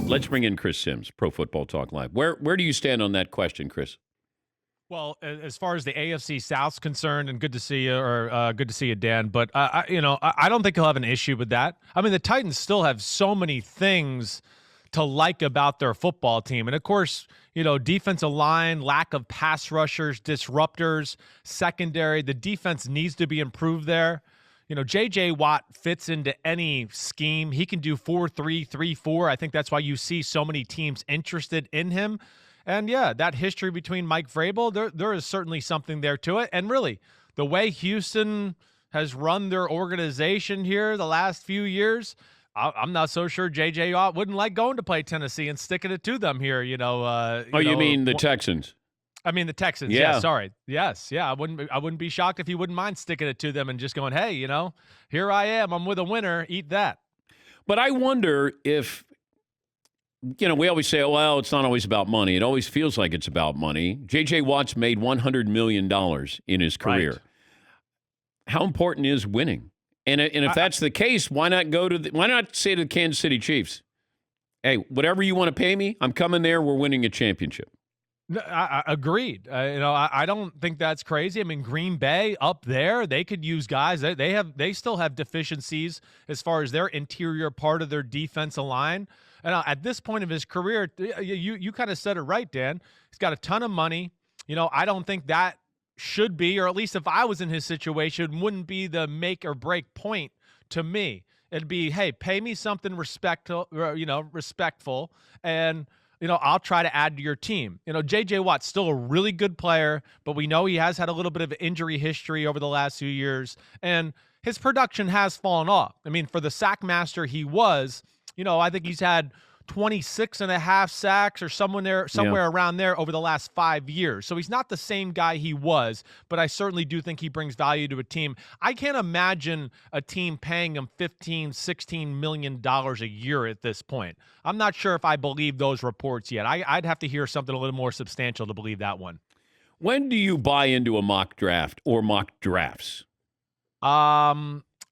Let's bring in Chris Sims, Pro Football Talk Live. Where do you stand on that question, Chris? Well, as far as the AFC South's concerned, and good to see you, or good to see you, Dan. But I don't think he'll have an issue with that. I mean, the Titans still have so many things to like about their football team, and of course, defensive line, lack of pass rushers, disruptors, secondary. The defense needs to be improved there. J.J. Watt fits into any scheme. He can do 4-3, 3-4. I think that's why you see so many teams interested in him. And, yeah, that history between Mike Vrabel, there is certainly something there to it. And, really, the way Houston has run their organization here the last few years, I'm not so sure J.J. Watt wouldn't like going to play Tennessee and sticking it to them here, You mean the Texans? I mean the Texans. Yeah, sorry. Yes, yeah. I wouldn't be shocked if he wouldn't mind sticking it to them and just going, hey, here I am. I'm with a winner. Eat that. But I wonder if, we always say, well, it's not always about money. It always feels like it's about money. J.J. Watt's made $100 million in his career. Right. How important is winning? And if that's the case, why not say to the Kansas City Chiefs, hey, whatever you want to pay me, I'm coming there. We're winning a championship. No, I agreed. I don't think that's crazy. I mean, Green Bay up there, they could use guys. They still have deficiencies as far as their interior part of their defensive line. And at this point of his career, you kind of said it right, Dan. He's got a ton of money. I don't think that should be, or at least if I was in his situation, wouldn't be the make or break point to me. It'd be, hey, pay me something respectful, and I'll try to add to your team. J.J. Watt's still a really good player, but we know he has had a little bit of injury history over the last few years, and his production has fallen off. I mean, for the sack master he was, I think he's had 26 and a half sacks or somewhere around there over the last 5 years. So he's not the same guy he was, but I certainly do think he brings value to a team. I can't imagine a team paying him $15, $16 million a year at this point. I'm not sure if I believe those reports yet. I'd have to hear something a little more substantial to believe that one. When do you buy into a mock draft or mock drafts?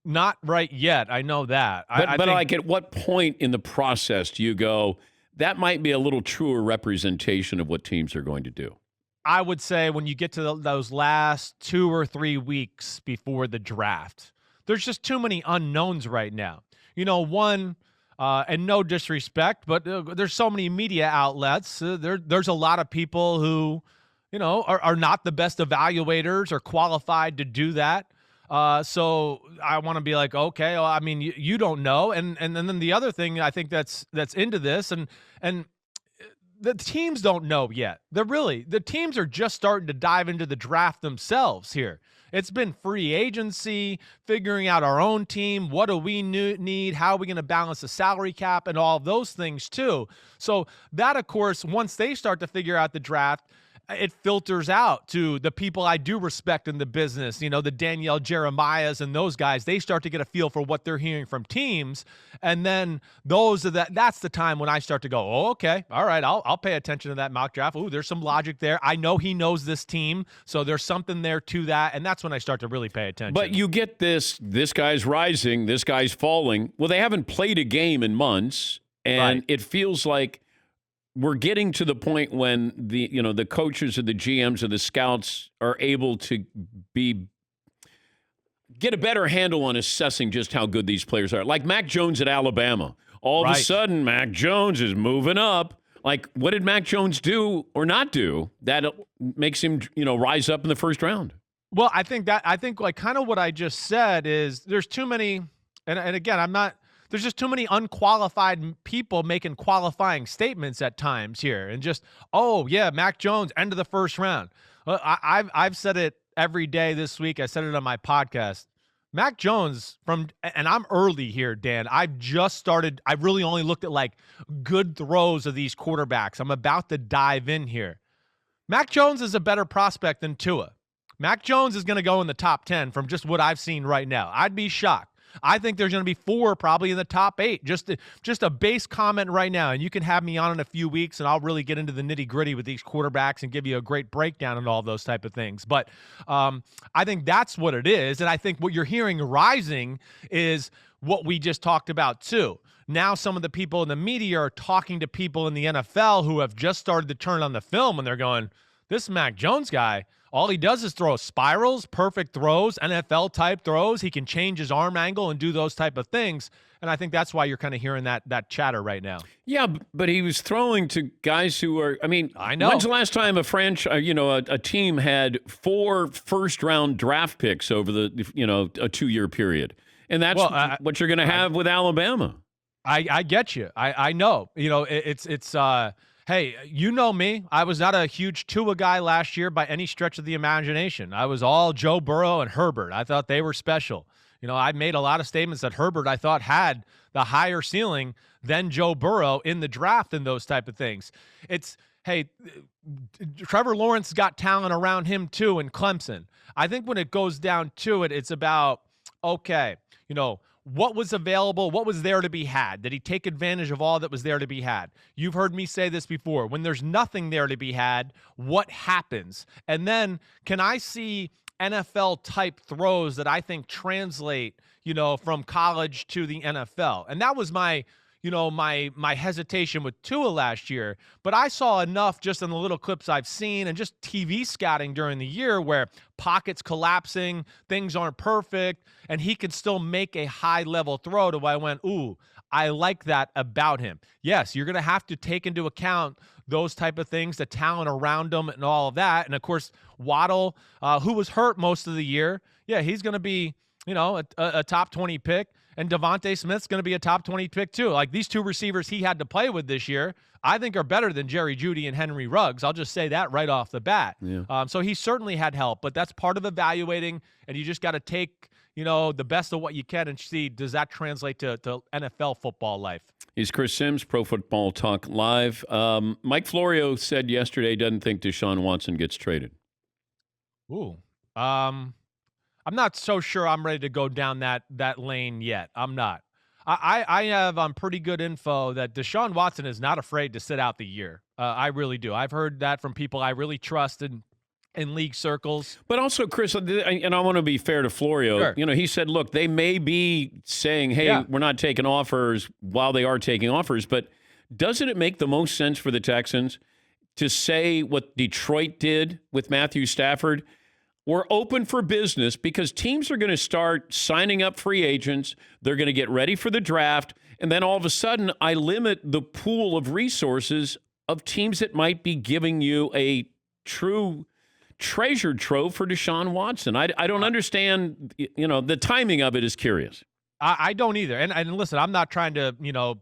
Not right yet. I know that. But like at what point in the process do you go, that might be a little truer representation of what teams are going to do? I would say when you get to those last 2 or 3 weeks before the draft, there's just too many unknowns right now. One, and no disrespect, but there's so many media outlets. There's a lot of people who, are not the best evaluators or qualified to do that. So I want to be like, okay, well, I mean, you don't know. And then the other thing I think that's into this and the teams don't know yet. The teams are just starting to dive into the draft themselves here. It's been free agency, figuring out our own team. What do we need? How are we going to balance the salary cap and all of those things too? So that, of course, once they start to figure out the draft, it filters out to the people I do respect in the business, the Danielle Jeremiahs and those guys. They start to get a feel for what they're hearing from teams. And then that's the time when I start to go, oh, okay, all right, I'll pay attention to that mock draft. Ooh, there's some logic there. I know he knows this team, so there's something there to that. And that's when I start to really pay attention. But you get this guy's rising, this guy's falling. Well, they haven't played a game in months, and It feels like we're getting to the point when the coaches or the GMs or the scouts are able to get a better handle on assessing just how good these players are. Like Mac Jones at Alabama. All of a sudden, Mac Jones is moving up. Like, what did Mac Jones do or not do that makes him, rise up in the first round? Well, I think like kind of what I just said is there's too many, and again, there's just too many unqualified people making qualifying statements at times here. And just, oh, yeah, Mac Jones, end of the first round. Well, I've said it every day this week. I said it on my podcast. Mac Jones and I'm early here, Dan. I've just started. I really only looked at like good throws of these quarterbacks. I'm about to dive in here. Mac Jones is a better prospect than Tua. Mac Jones is going to go in the top 10 from just what I've seen right now. I'd be shocked. I think there's going to be 4 probably in the top 8. Just a base comment right now, and you can have me on in a few weeks, and I'll really get into the nitty-gritty with these quarterbacks and give you a great breakdown and all those type of things. But I think that's what it is, and I think what you're hearing rising is what we just talked about too. now some of the people in the media are talking to people in the NFL who have just started to turn on the film, and they're going, this Mac Jones guy, all he does is throw spirals, perfect throws, NFL-type throws. He can change his arm angle and do those type of things. And I think that's why you're kind of hearing that chatter right now. Yeah, but he was throwing to guys who are, I mean, I know. When's the last time a franchise, a team had 4 first-round draft picks over the, a 2-year period? And that's what you're going to have with Alabama. I get you. I know. Hey, you know me. I was not a huge Tua guy last year by any stretch of the imagination. I was all Joe Burrow and Herbert. I thought they were special. I made a lot of statements that Herbert, I thought, had the higher ceiling than Joe Burrow in the draft and those type of things. Hey, Trevor Lawrence got talent around him too in Clemson. I think when it goes down to it, it's about, okay, what was available, what was there to be had? Did he take advantage of all that was there to be had? You've heard me say this before. When there's nothing there to be had, what happens? And then can I see NFL-type throws that I think translate, from college to the NFL? And that was my hesitation with Tua last year. But I saw enough just in the little clips I've seen and just TV scouting during the year where pockets collapsing, things aren't perfect, and he can still make a high-level throw to where I went, ooh, I like that about him. Yes, you're going to have to take into account those type of things, the talent around him and all of that. And, of course, Waddle, who was hurt most of the year, yeah, he's going to be, a top 20 pick. And Devontae Smith's going to be a top 20 pick too. Like these 2 receivers he had to play with this year, I think are better than Jerry Jeudy and Henry Ruggs. I'll just say that right off the bat. Yeah. So he certainly had help, but that's part of evaluating, and you just got to take, the best of what you can and see, does that translate to NFL football life? He's Chris Sims, Pro Football Talk Live. Mike Florio said yesterday he doesn't think Deshaun Watson gets traded. Ooh. I'm not so sure I'm ready to go down that lane yet. I'm not. I have pretty good info that Deshaun Watson is not afraid to sit out the year. I really do. I've heard that from people I really trust in league circles. But also, Chris, and I want to be fair to Florio, sure. He said, look, they may be saying, hey, we're not taking offers while they are taking offers, but doesn't it make the most sense for the Texans to say what Detroit did with Matthew Stafford? We're open for business because teams are going to start signing up free agents. They're going to get ready for the draft. And then all of a sudden, I limit the pool of resources of teams that might be giving you a true treasure trove for Deshaun Watson. I don't understand, the timing of it is curious. I don't either. And listen, I'm not trying to,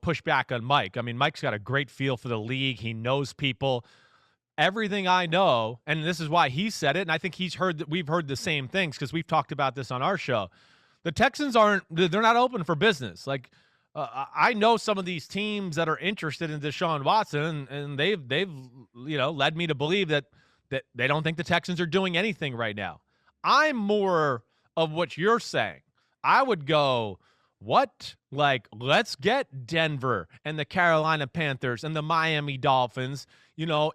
push back on Mike. I mean, Mike's got a great feel for the league. He knows people. Everything I know, and this is why he said it, and I think we've heard the same things because we've talked about this on our show. The Texans they're not open for business. Like, I know some of these teams that are interested in Deshaun Watson, and they've led me to believe that they don't think the Texans are doing anything right now. I'm more of what you're saying. I would go, what? Like, let's get Denver and the Carolina Panthers and the Miami Dolphins,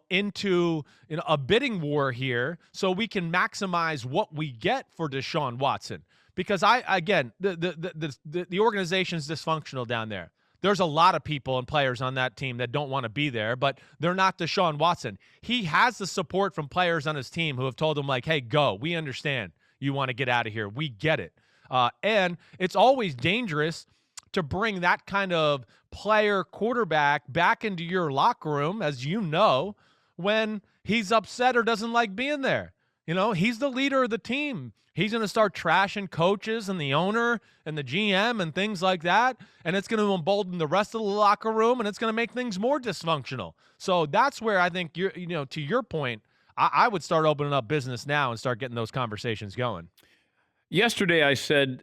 into a bidding war here so we can maximize what we get for Deshaun Watson. Because the organization's dysfunctional down there. There's a lot of people and players on that team that don't want to be there, but they're not Deshaun Watson. He has the support from players on his team who have told him, like, hey, go. We understand you want to get out of here. We get it. And it's always dangerous to bring that kind of player quarterback back into your locker room, as you know, when he's upset or doesn't like being there. He's the leader of the team. He's going to start trashing coaches and the owner and the GM and things like that, and it's going to embolden the rest of the locker room, and it's going to make things more dysfunctional. So that's where I think, to your point, I would start opening up business now and start getting those conversations going. Yesterday I said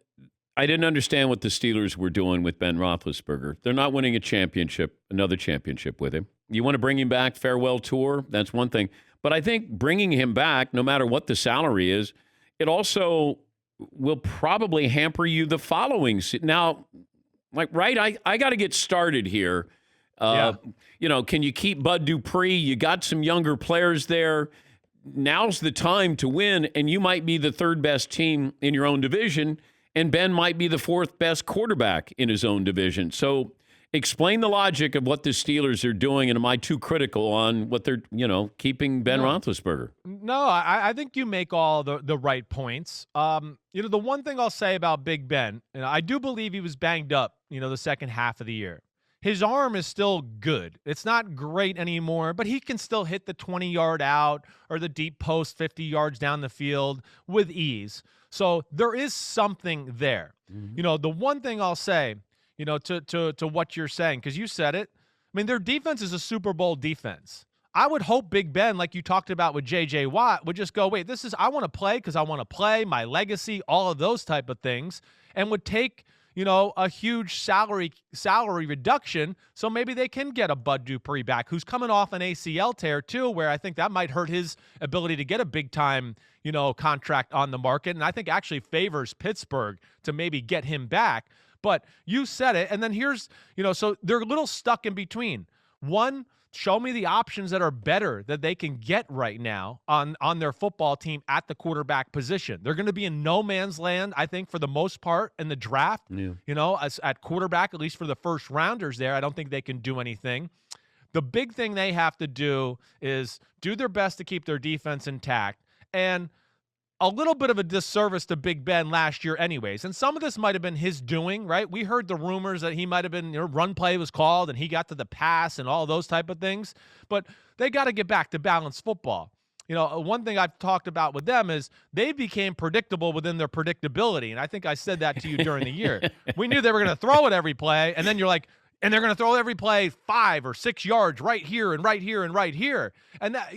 I didn't understand what the Steelers were doing with Ben Roethlisberger. They're not winning another championship with him. You want to bring him back, farewell tour, that's one thing. But I think bringing him back, no matter what the salary is, it also will probably hamper you the following. Now, I got to get started here. Can you keep Bud Dupree? You got some younger players there. Now's the time to win, and you might be the 3rd best team in your own division, and Ben might be the 4th best quarterback in his own division. So explain the logic of what the Steelers are doing, and am I too critical on what they're, keeping Ben Roethlisberger? No, I think you make all the right points. The one thing I'll say about Big Ben, and I do believe he was banged up, the second half of the year. His arm is still good. It's not great anymore, but he can still hit the 20-yard out or the deep post 50 yards down the field with ease. So there is something there. Mm-hmm. The one thing I'll say, to what you're saying, because you said it, I mean, their defense is a Super Bowl defense. I would hope Big Ben, like you talked about with J.J. Watt, would just go, wait, I want to play because I want to play, my legacy, all of those type of things, and would take – a huge salary reduction, so maybe they can get a Bud Dupree back, who's coming off an ACL tear too, where I think that might hurt his ability to get a big-time, contract on the market, and I think actually favors Pittsburgh to maybe get him back. But you said it, and then here's, so they're a little stuck in between. One, show me the options that are better that they can get right now on their football team at the quarterback position. They're going to be in no man's land, I think, for the most part in the draft. Yeah. As at quarterback, at least for the first rounders there, I don't think they can do anything. The big thing they have to do is do their best to keep their defense intact. And a little bit of a disservice to Big Ben last year anyways. And some of this might have been his doing, right? We heard the rumors that he might have been, run play was called and he got to the pass and all those type of things. But they got to get back to balanced football. One thing I've talked about with them is they became predictable within their predictability. And I think I said that to you during the year. We knew they were going to throw it every play. And then you're like, and they're going to throw every play 5 or 6 yards right here and right here and right here. And that,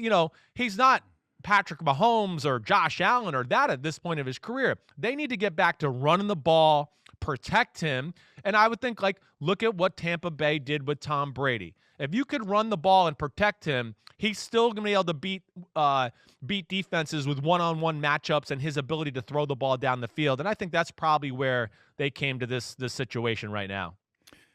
he's not Patrick Mahomes or Josh Allen or that at this point of his career. They need to get back to running the ball, protect him. And I would think, look at what Tampa Bay did with Tom Brady. If you could run the ball and protect him, he's still going to be able to beat defenses with one-on-one matchups and his ability to throw the ball down the field. And I think that's probably where they came to this situation right now.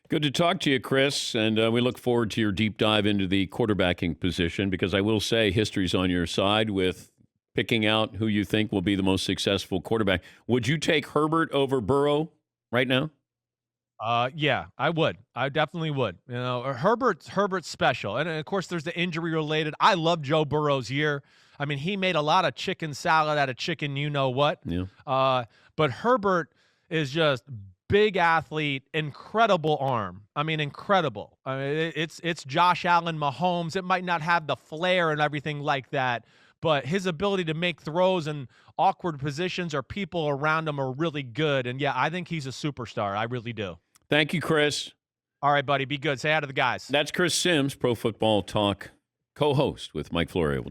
Good to talk to you, Chris, and we look forward to your deep dive into the quarterbacking position, because I will say history's on your side with picking out who you think will be the most successful quarterback. Would you take Herbert over Burrow right now? Yeah, I would. I definitely would. Herbert's special. And of course, there's the injury related. I love Joe Burrow's year. I mean, he made a lot of chicken salad out of chicken you-know-what. Yeah. But Herbert is just big athlete, incredible arm. I mean, incredible. I mean, it's Josh Allen, Mahomes. It might not have the flair and everything like that, but his ability to make throws in awkward positions or people around him are really good. And yeah, I think he's a superstar. I really do. Thank you, Chris. All right, buddy. Be good. Say hi to the guys. That's Chris Sims, Pro Football Talk co-host with Mike Florio.